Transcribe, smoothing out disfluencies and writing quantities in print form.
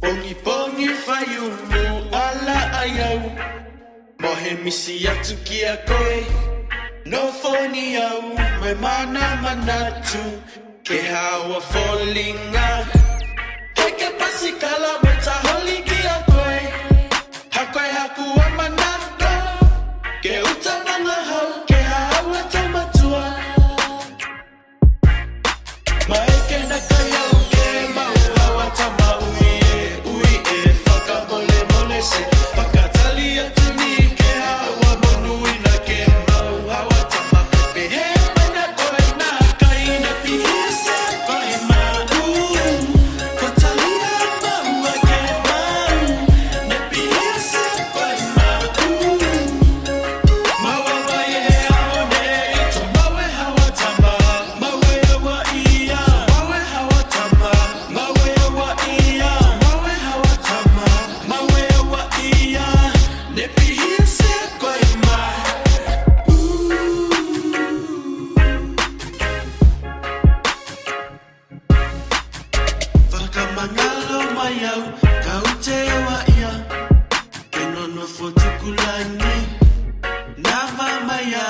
Pongi whaiumu ala ai au. Mohe misi atu ki a koe. No phony au, mai mana manatu. Ke hawa fallinga. Ke pasi kala me taholi ki a koe. Hakoe haku a manako. Ke utananga hau, ke hawa tamatua. Mai ke na kai au ke mau hawa tamau. Pakatali atu ni ke hawa monui na ke mau hawa tama. Pehe mana koe na kai na pihisa koe mau. Patali a mau a ke mau. Na pihisa koe mau. Maua mai e ao ne ito maue hawa tama. Maue awa ia. Maue hawa tama. Maue awa ia. Maue hawa tama. Maue awa ia. Ne pihisa koe mai. Whakamangalo mai au, kau te awa ia. Ke nono fotukulani, nawa mai a